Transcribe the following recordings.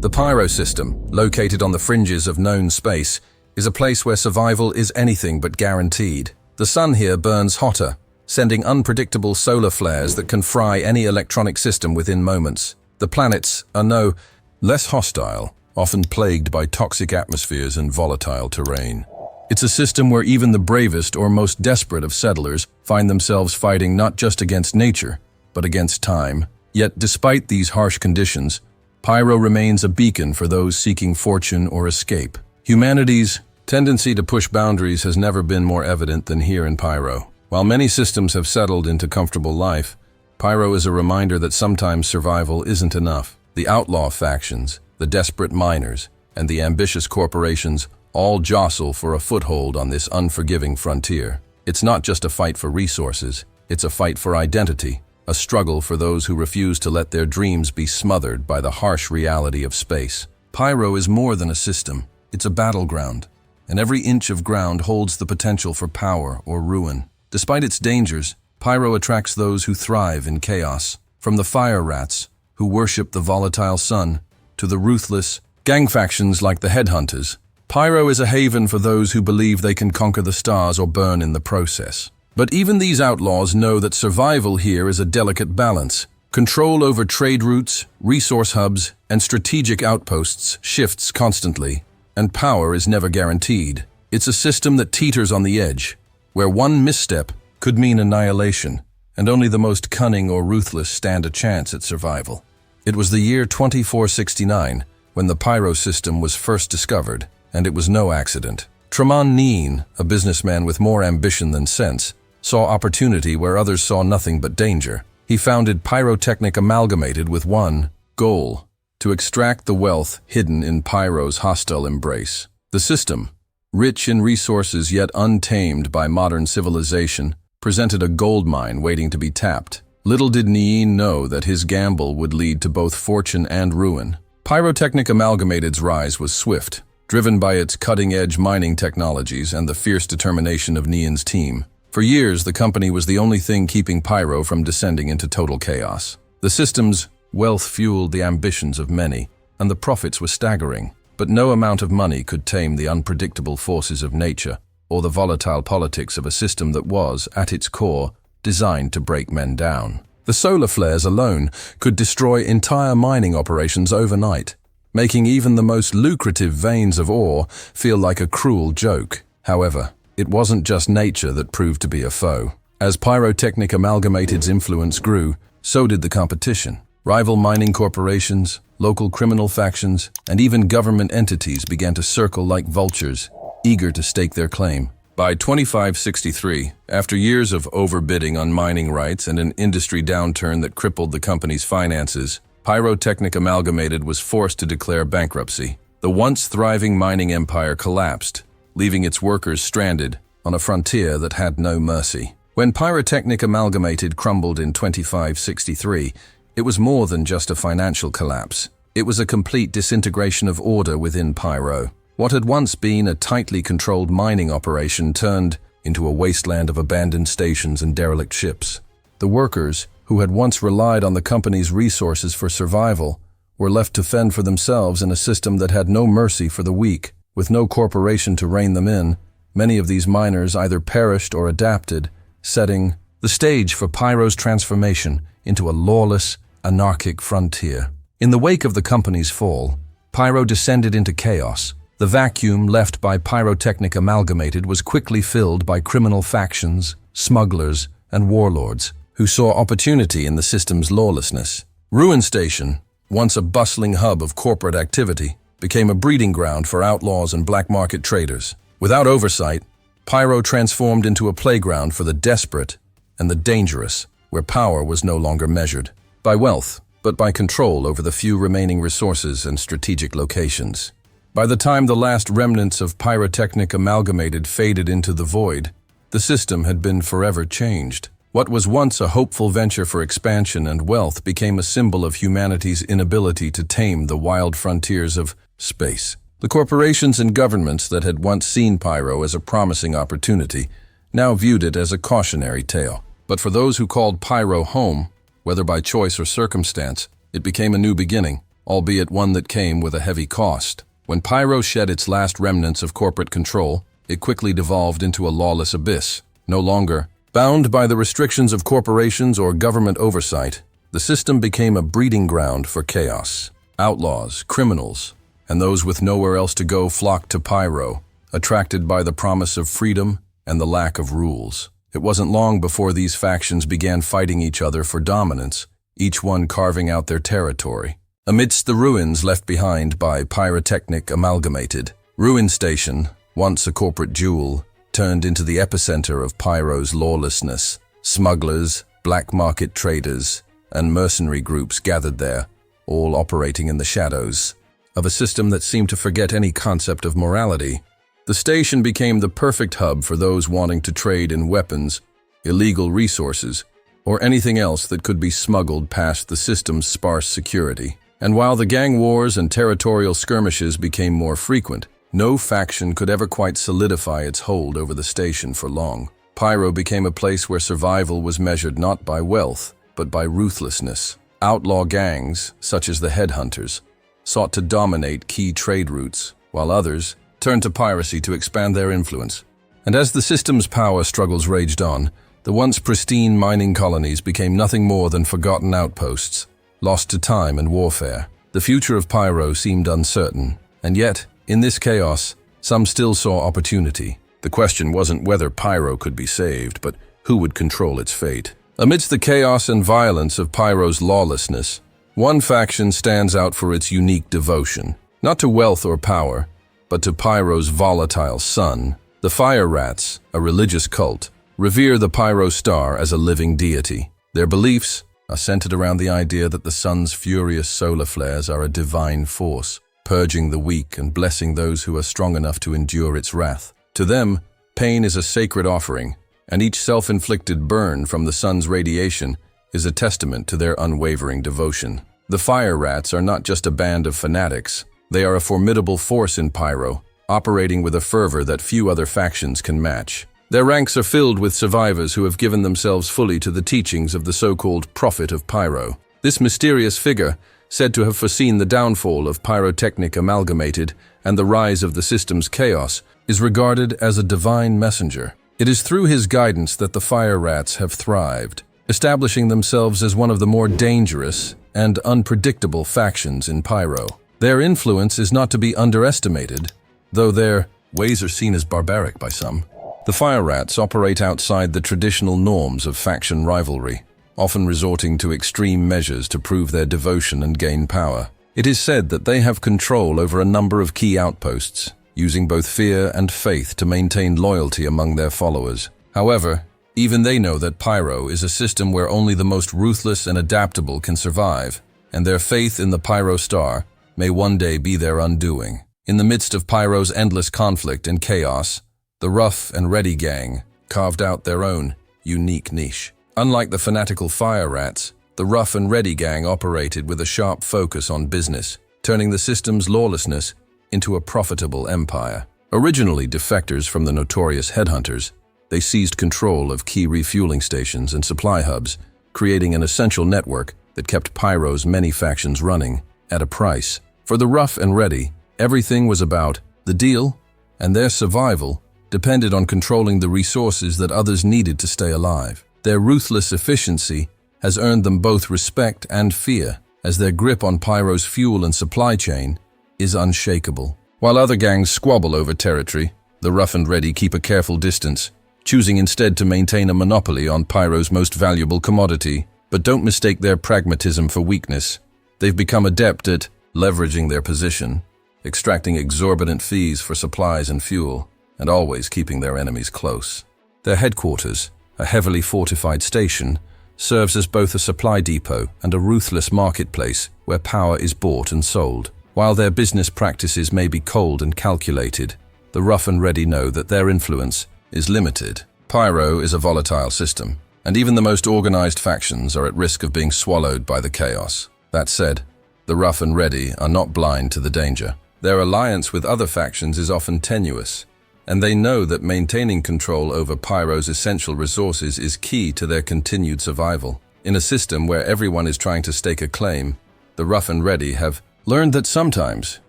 The Pyro system, located on the fringes of known space, is a place where survival is anything but guaranteed. The sun here burns hotter, sending unpredictable solar flares that can fry any electronic system within moments. The planets are no less hostile, often plagued by toxic atmospheres and volatile terrain. It's a system where even the bravest or most desperate of settlers find themselves fighting not just against nature, but against time. Yet, despite these harsh conditions, Pyro remains a beacon for those seeking fortune or escape. Humanity's tendency to push boundaries has never been more evident than here in Pyro. While many systems have settled into comfortable life, Pyro is a reminder that sometimes survival isn't enough. The outlaw factions, the desperate miners, and the ambitious corporations all jostle for a foothold on this unforgiving frontier. It's not just a fight for resources, it's a fight for identity, a struggle for those who refuse to let their dreams be smothered by the harsh reality of space. Pyro is more than a system, it's a battleground, and every inch of ground holds the potential for power or ruin. Despite its dangers, Pyro attracts those who thrive in chaos, from the fire rats, who worship the volatile sun, to the ruthless gang factions like the Headhunters. Pyro is a haven for those who believe they can conquer the stars or burn in the process. But even these outlaws know that survival here is a delicate balance. Control over trade routes, resource hubs, and strategic outposts shifts constantly, and power is never guaranteed. It's a system that teeters on the edge, where one misstep could mean annihilation, and only the most cunning or ruthless stand a chance at survival. It was the year 2469 when the Pyro system was first discovered, and it was no accident. Tremont Neen, a businessman with more ambition than sense, saw opportunity where others saw nothing but danger. He founded Pyrotechnic Amalgamated with one goal: to extract the wealth hidden in Pyro's hostile embrace. The system, rich in resources yet untamed by modern civilization, presented a gold mine waiting to be tapped. Little did Neen know that his gamble would lead to both fortune and ruin. Pyrotechnic Amalgamated's rise was swift, driven by its cutting-edge mining technologies and the fierce determination of Neen's team. For years, the company was the only thing keeping Pyro from descending into total chaos. The system's wealth fueled the ambitions of many, and the profits were staggering. But no amount of money could tame the unpredictable forces of nature, or the volatile politics of a system that was, at its core, designed to break men down. The solar flares alone could destroy entire mining operations overnight, making even the most lucrative veins of ore feel like a cruel joke. However, it wasn't just nature that proved to be a foe. As Pyrotechnic Amalgamated's influence grew, so did the competition. Rival mining corporations, local criminal factions, and even government entities began to circle like vultures, eager to stake their claim. By 2563, after years of overbidding on mining rights and an industry downturn that crippled the company's finances, Pyrotechnic Amalgamated was forced to declare bankruptcy. The once thriving mining empire collapsed, leaving its workers stranded on a frontier that had no mercy. When Pyrotechnic Amalgamated crumbled in 2563, it was more than just a financial collapse. It was a complete disintegration of order within Pyro. What had once been a tightly controlled mining operation turned into a wasteland of abandoned stations and derelict ships. The workers, who had once relied on the company's resources for survival, were left to fend for themselves in a system that had no mercy for the weak. With no corporation to rein them in, many of these miners either perished or adapted, setting the stage for Pyro's transformation into a lawless, anarchic frontier. In the wake of the company's fall, Pyro descended into chaos. The vacuum left by Pyrotechnic Amalgamated was quickly filled by criminal factions, smugglers, and warlords, who saw opportunity in the system's lawlessness. Ruin Station, once a bustling hub of corporate activity, became a breeding ground for outlaws and black market traders. Without oversight, Pyro transformed into a playground for the desperate and the dangerous, where power was no longer measured by wealth, but by control over the few remaining resources and strategic locations. By the time the last remnants of Pyrotechnic Amalgamated faded into the void, the system had been forever changed. What was once a hopeful venture for expansion and wealth became a symbol of humanity's inability to tame the wild frontiers of space. The corporations and governments that had once seen Pyro as a promising opportunity now viewed it as a cautionary tale. But for those who called Pyro home, whether by choice or circumstance, it became a new beginning. albeit one that came with a heavy cost. When Pyro shed its last remnants of corporate control, it quickly devolved into a lawless abyss. No longer bound by the restrictions of corporations or government oversight, the system became a breeding ground for chaos. Outlaws, criminals, and those with nowhere else to go flocked to Pyro, attracted by the promise of freedom and the lack of rules. It wasn't long before these factions began fighting each other for dominance, each one carving out their territory. Amidst the ruins left behind by Pyrotechnic Amalgamated, Ruin Station, once a corporate jewel, turned into the epicenter of Pyro's lawlessness. Smugglers, black market traders, and mercenary groups gathered there, all operating in the shadows of a system that seemed to forget any concept of morality. The station became the perfect hub for those wanting to trade in weapons, illegal resources, or anything else that could be smuggled past the system's sparse security. And while the gang wars and territorial skirmishes became more frequent, no faction could ever quite solidify its hold over the station for long. Pyro became a place where survival was measured not by wealth, but by ruthlessness. Outlaw gangs, such as the Headhunters, sought to dominate key trade routes, while others turned to piracy to expand their influence. And as the system's power struggles raged on, the once pristine mining colonies became nothing more than forgotten outposts, lost to time and warfare. The future of Pyro seemed uncertain, and yet, in this chaos, some still saw opportunity. The question wasn't whether Pyro could be saved, but who would control its fate. Amidst the chaos and violence of Pyro's lawlessness, one faction stands out for its unique devotion, not to wealth or power, but to Pyro's volatile sun. The Fire Rats, a religious cult, revere the Pyro star as a living deity. Their beliefs are centered around the idea that the sun's furious solar flares are a divine force, purging the weak and blessing those who are strong enough to endure its wrath. To them, pain is a sacred offering, and each self-inflicted burn from the sun's radiation is a testament to their unwavering devotion. The Fire Rats are not just a band of fanatics. They are a formidable force in Pyro, operating with a fervor that few other factions can match. Their ranks are filled with survivors who have given themselves fully to the teachings of the so-called Prophet of Pyro. This mysterious figure, said to have foreseen the downfall of Pyrotechnic Amalgamated and the rise of the system's chaos, is regarded as a divine messenger. It is through his guidance that the Fire Rats have thrived, establishing themselves as one of the more dangerous and unpredictable factions in Pyro. Their influence is not to be underestimated, though their ways are seen as barbaric by some. The Fire Rats operate outside the traditional norms of faction rivalry, often resorting to extreme measures to prove their devotion and gain power. It is said that they have control over a number of key outposts, using both fear and faith to maintain loyalty among their followers. However, even they know that Pyro is a system where only the most ruthless and adaptable can survive, and their faith in the Pyro star may one day be their undoing. In the midst of Pyro's endless conflict and chaos, the Rough and Ready gang carved out their own unique niche. Unlike the fanatical Fire Rats, the Rough and Ready gang operated with a sharp focus on business, turning the system's lawlessness into a profitable empire. Originally defectors from the notorious Headhunters, they seized control of key refueling stations and supply hubs, creating an essential network that kept Pyro's many factions running at a price. For the Rough and Ready, everything was about the deal, and their survival depended on controlling the resources that others needed to stay alive. Their ruthless efficiency has earned them both respect and fear, as their grip on Pyro's fuel and supply chain is unshakable. While other gangs squabble over territory, the Rough and Ready keep a careful distance, choosing instead to maintain a monopoly on Pyro's most valuable commodity. But don't mistake their pragmatism for weakness. They've become adept at leveraging their position, extracting exorbitant fees for supplies and fuel, and always keeping their enemies close. Their headquarters, a heavily fortified station, serves as both a supply depot and a ruthless marketplace where power is bought and sold. While their business practices may be cold and calculated, the Rough and Ready know that their influence is limited. Pyro is a volatile system, and even the most organized factions are at risk of being swallowed by the chaos. That said, the Rough and Ready are not blind to the danger. Their alliance with other factions is often tenuous, and they know that maintaining control over Pyro's essential resources is key to their continued survival. In a system where everyone is trying to stake a claim, the Rough and Ready have learned that sometimes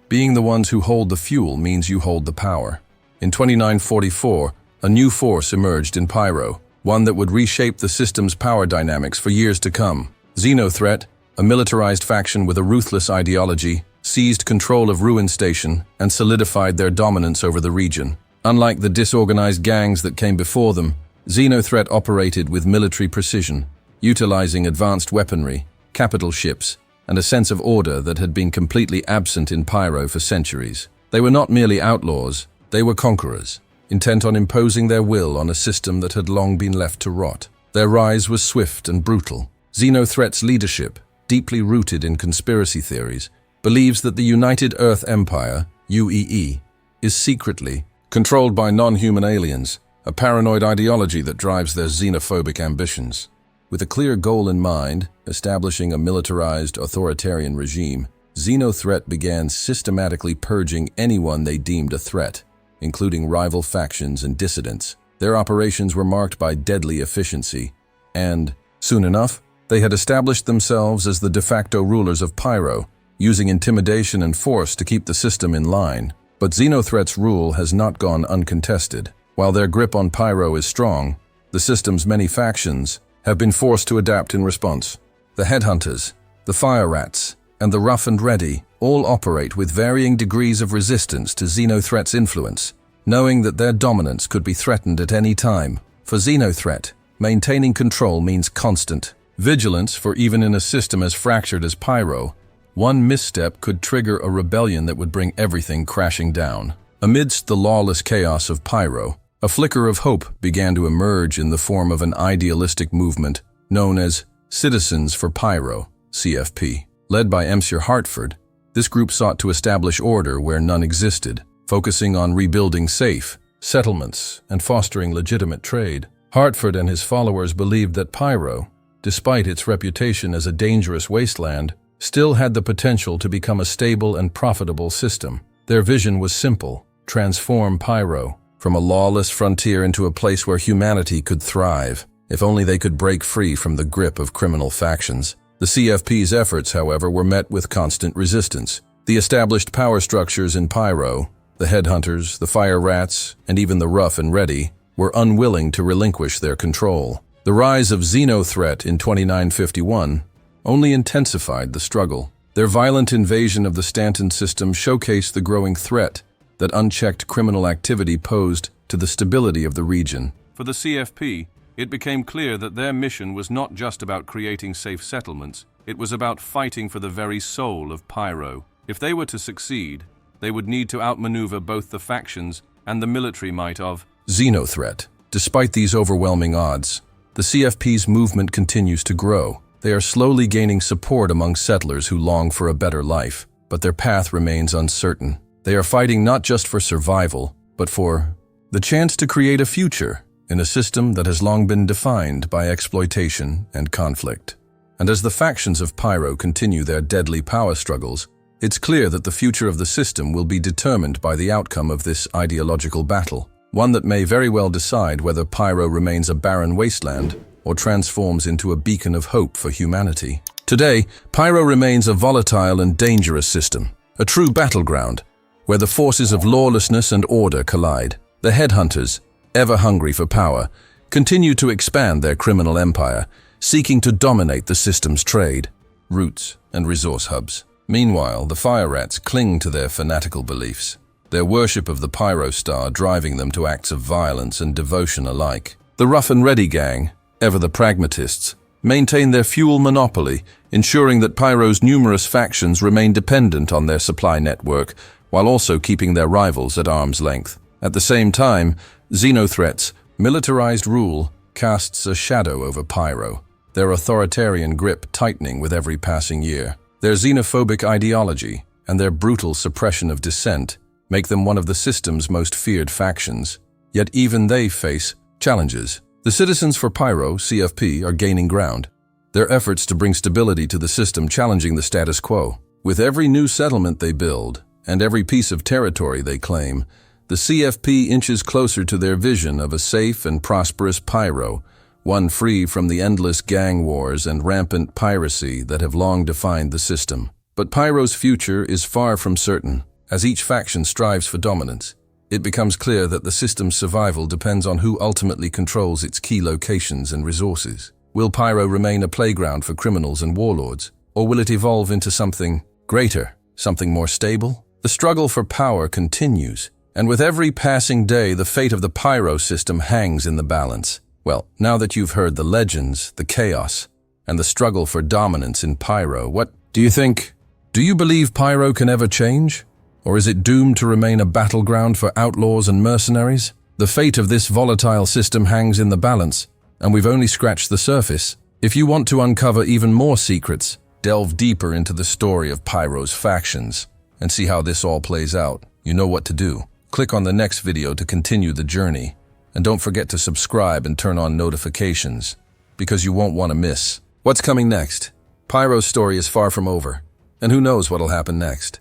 being the ones who hold the fuel means you hold the power. In 2944, a new force emerged in Pyro, one that would reshape the system's power dynamics for years to come. Xenothreat, a militarized faction with a ruthless ideology, seized control of Ruin Station and solidified their dominance over the region. Unlike the disorganized gangs that came before them, Xenothreat operated with military precision, utilizing advanced weaponry, capital ships, and a sense of order that had been completely absent in Pyro for centuries. They were not merely outlaws, they were conquerors, intent on imposing their will on a system that had long been left to rot. Their rise was swift and brutal. Xenothreat's leadership, deeply rooted in conspiracy theories, believes that the United Earth Empire, UEE, is secretly controlled by non-human aliens, a paranoid ideology that drives their xenophobic ambitions. With a clear goal in mind, establishing a militarized, authoritarian regime, Xenothreat began systematically purging anyone they deemed a threat, including rival factions and dissidents. Their operations were marked by deadly efficiency, and, soon enough, they had established themselves as the de facto rulers of Pyro, using intimidation and force to keep the system in line. But Xenothreat's rule has not gone uncontested. While their grip on Pyro is strong, the system's many factions have been forced to adapt in response. The Headhunters, the Fire Rats, and the Rough and Ready all operate with varying degrees of resistance to Xenothreat's influence, knowing that their dominance could be threatened at any time. For Xenothreat, maintaining control means constant vigilance, for even in a system as fractured as Pyro, one misstep could trigger a rebellion that would bring everything crashing down. Amidst the lawless chaos of Pyro, a flicker of hope began to emerge in the form of an idealistic movement known as Citizens for Pyro, CFP. Led by Monsieur Hartford, this group sought to establish order where none existed, focusing on rebuilding safe settlements and fostering legitimate trade. Hartford and his followers believed that Pyro, despite its reputation as a dangerous wasteland, still had the potential to become a stable and profitable system. Their vision was simple: transform Pyro from a lawless frontier into a place where humanity could thrive, if only they could break free from the grip of criminal factions. The CFP's efforts, however, were met with constant resistance. The established power structures in Pyro, the Headhunters, the Fire Rats, and even the Rough and Ready, were unwilling to relinquish their control. The rise of Xenothreat in 2951 only intensified the struggle. Their violent invasion of the Stanton system showcased the growing threat that unchecked criminal activity posed to the stability of the region. For the CFP, it became clear that their mission was not just about creating safe settlements, it was about fighting for the very soul of Pyro. If they were to succeed, they would need to outmaneuver both the factions and the military might of Xenothreat. Despite these overwhelming odds, the CFP's movement continues to grow. They are slowly gaining support among settlers who long for a better life, but their path remains uncertain. They are fighting not just for survival, but for the chance to create a future in a system that has long been defined by exploitation and conflict. And as the factions of Pyro continue their deadly power struggles, it's clear that the future of the system will be determined by the outcome of this ideological battle, one that may very well decide whether Pyro remains a barren wasteland or transforms into a beacon of hope for humanity. Today, Pyro remains a volatile and dangerous system, a true battleground, where the forces of lawlessness and order collide. The Headhunters, ever hungry for power, continue to expand their criminal empire, seeking to dominate the system's trade, routes, and resource hubs. Meanwhile, the Fire Rats cling to their fanatical beliefs, their worship of the Pyro Star driving them to acts of violence and devotion alike. The Rough and Ready gang, ever the pragmatists, maintain their fuel monopoly, ensuring that Pyro's numerous factions remain dependent on their supply network, while also keeping their rivals at arm's length. At the same time, Xenothreat's militarized rule casts a shadow over Pyro, their authoritarian grip tightening with every passing year. Their xenophobic ideology and their brutal suppression of dissent make them one of the system's most feared factions. Yet even they face challenges. The Citizens for Pyro, CFP, are gaining ground, their efforts to bring stability to the system challenging the status quo. With every new settlement they build and every piece of territory they claim, the CFP inches closer to their vision of a safe and prosperous Pyro, one free from the endless gang wars and rampant piracy that have long defined the system. But Pyro's future is far from certain. As each faction strives for dominance, it becomes clear that the system's survival depends on who ultimately controls its key locations and resources. Will Pyro remain a playground for criminals and warlords, or will it evolve into something greater, something more stable? The struggle for power continues, and with every passing day, the fate of the Pyro system hangs in the balance. Well, now that you've heard the legends, the chaos, and the struggle for dominance in Pyro, what do you think? Do you believe Pyro can ever change? Or is it doomed to remain a battleground for outlaws and mercenaries? The fate of this volatile system hangs in the balance, and we've only scratched the surface. If you want to uncover even more secrets, delve deeper into the story of Pyro's factions and see how this all plays out. You know what to do. Click on the next video to continue the journey, and don't forget to subscribe and turn on notifications, because you won't want to miss what's coming next. Pyro's story is far from over, and who knows what'll happen next.